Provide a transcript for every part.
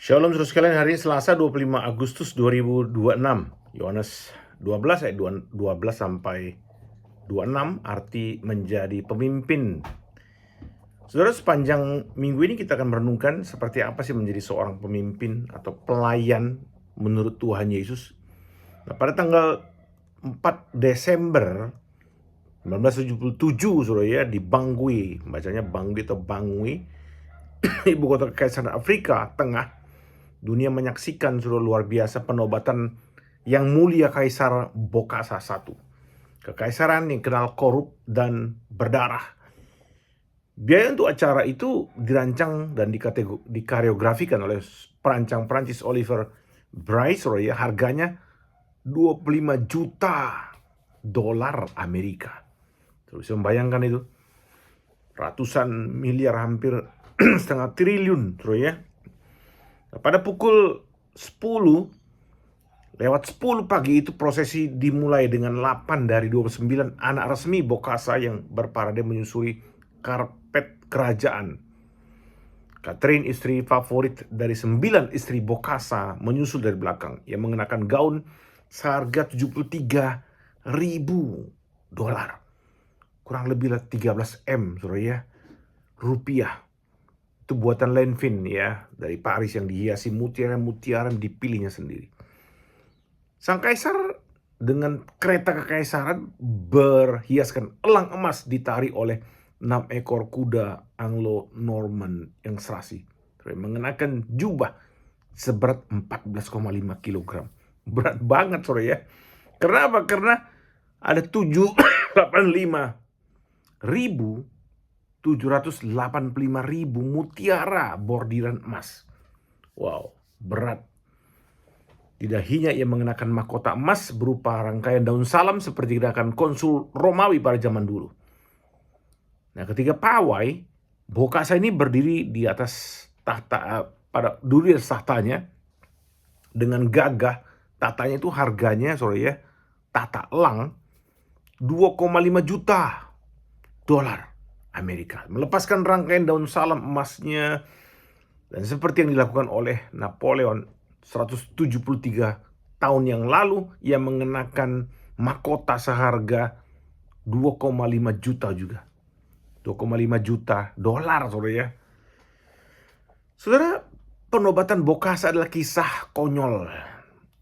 Shalom saudara sekalian, hari ini Selasa 25 Agustus 2026. Yohanes 12 ayat 12 sampai 26 arti menjadi pemimpin. Saudara, sepanjang minggu ini kita akan merenungkan seperti apa sih menjadi seorang pemimpin atau pelayan menurut Tuhan Yesus. Nah, pada tanggal 4 Desember 1977 saudara ya, di Bangui, bacanya Bangui atau Bangui, ibu kota Kekaisaran Afrika Tengah, dunia menyaksikan sudah luar biasa penobatan yang mulia Kaisar Bokassa I. Kekaisaran yang kenal korup dan berdarah. Biaya untuk acara itu dirancang dan dikoreografikan oleh perancang Prancis Oliver Bryce, ya, harganya 25 juta dolar Amerika. Terus bisa membayangkan itu, ratusan miliar, hampir setengah triliun, ya. Pada pukul 10 lewat 10 pagi itu prosesi dimulai dengan 8 dari 29 anak resmi Bokassa yang berparade menyusuri karpet kerajaan. Catherine, istri favorit dari 9 istri Bokassa, menyusul dari belakang. Ia mengenakan gaun seharga 73.000 dolar. Kurang lebih 13 M, ya, rupiah. Itu buatan Lenvin, ya, dari Paris, yang dihiasi mutiara-mutiara dipilihnya sendiri. Sang kaisar dengan kereta kekaisaran berhiaskan elang emas ditari oleh 6 ekor kuda Anglo-Norman yang serasi. Mengenakan jubah seberat 14,5 kg. Berat banget, ya. Kenapa? Karena ada 785.000 mutiara bordiran emas. Wow, berat. Tidak hanya ia mengenakan mahkota emas berupa rangkaian daun salam seperti gerakan konsul Romawi pada zaman dulu. Nah, ketika pawai, Bokassa ini berdiri di atas tahta, pada duri tahtanya dengan gagah. Tahtanya itu harganya, ya, tahta elang 2,5 juta dolar Amerika. Melepaskan rangkaian daun salam emasnya, dan seperti yang dilakukan oleh Napoleon 173 tahun yang lalu, ia mengenakan mahkota seharga 2,5 juta juga. 2,5 juta dolar, ya. Saudara, penobatan Bokassa adalah kisah konyol.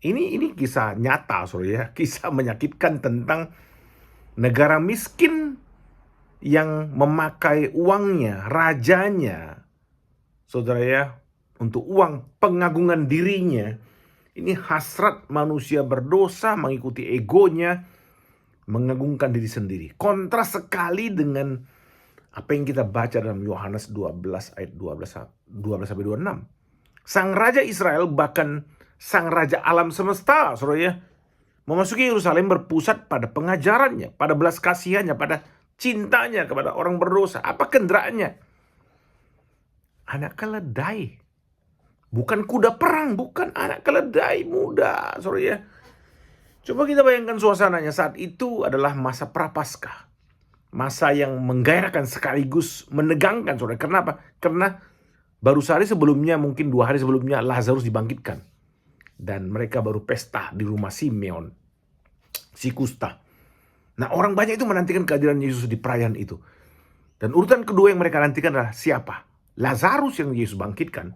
Ini kisah nyata, ya. Kisah menyakitkan tentang negara miskin yang memakai uangnya, rajanya, saudara ya, untuk uang pengagungan dirinya. Ini hasrat manusia berdosa mengikuti egonya, mengagungkan diri sendiri. Kontras sekali dengan apa yang kita baca dalam Yohanes 12 ayat 12-26. Sang Raja Israel, bahkan Sang Raja alam semesta, saudara ya, memasuki Yerusalem berpusat pada pengajarannya, pada belas kasihannya, pada cintanya kepada orang berdosa. Apa kenderaannya? Anak keledai. Bukan kuda perang, bukan, anak keledai muda, ya. Coba kita bayangkan suasananya saat itu adalah masa Prapaskah. Masa yang menggairahkan sekaligus menegangkan, saudara. Kenapa? Karena baru sehari sebelumnya, mungkin 2 hari sebelumnya, Lazarus dibangkitkan. Dan mereka baru pesta di rumah Simeon, si kusta. Nah, orang banyak itu menantikan kehadiran Yesus di perayaan itu. Dan urutan kedua yang mereka nantikan adalah siapa? Lazarus yang Yesus bangkitkan.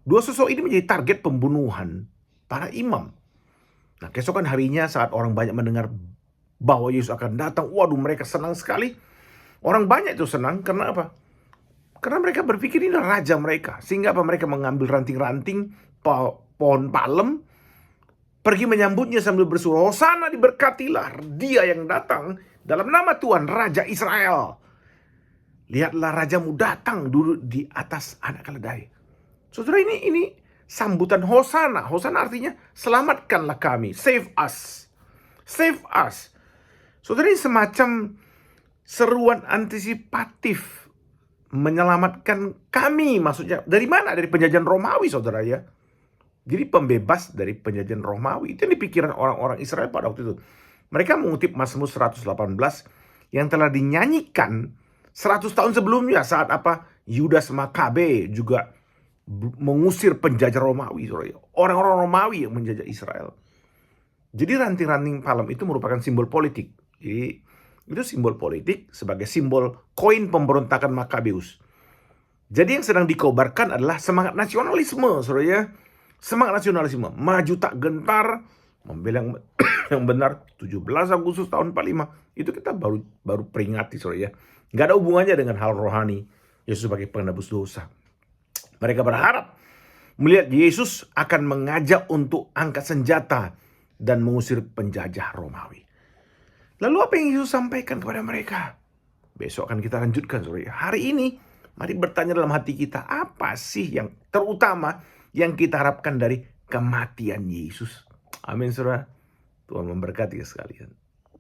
Dua sosok ini menjadi target pembunuhan para imam. Nah, keesokan harinya saat orang banyak mendengar bahwa Yesus akan datang, waduh, mereka senang sekali. Orang banyak itu senang karena apa? Karena mereka berpikir ini adalah raja mereka. Sehingga apa? Mereka mengambil ranting-ranting pohon palem, pergi menyambutnya sambil bersuara, Hosana, diberkatilah dia yang datang dalam nama Tuhan, Raja Israel. Lihatlah rajamu datang duduk di atas anak keledai. Saudara, ini sambutan Hosana. Hosana artinya selamatkanlah kami, save us. Save us. Saudara, ini semacam seruan antisipatif menyelamatkan kami. Maksudnya dari mana? Dari penjajahan Romawi, saudara ya. Jadi pembebas dari penjajahan Romawi. Itu yang dipikiran orang-orang Israel pada waktu itu. Mereka mengutip Mazmur 118 yang telah dinyanyikan 100 tahun sebelumnya saat apa? Yudas Makabe juga mengusir penjajah Romawi, saudara. Orang-orang Romawi yang menjajah Israel. Jadi ranting-ranting palem itu merupakan simbol politik. Jadi itu simbol politik sebagai simbol koin pemberontakan Makabeus. Jadi yang sedang dikobarkan adalah semangat nasionalisme, saudara ya. Semangat nasionalisme, maju tak gentar, membela yang benar. 17 Agustus tahun 45 itu kita baru peringati, saudara ya. Nggak ada hubungannya dengan hal rohani Yesus sebagai penebus dosa. Mereka berharap melihat Yesus akan mengajak untuk angkat senjata dan mengusir penjajah Romawi. Lalu apa yang Yesus sampaikan kepada mereka? Besok akan kita lanjutkan, saudara. Hari ini mari bertanya dalam hati kita, apa sih yang terutama yang kita harapkan dari kematian Yesus? Amin, saudara. Tuhan memberkati sekalian.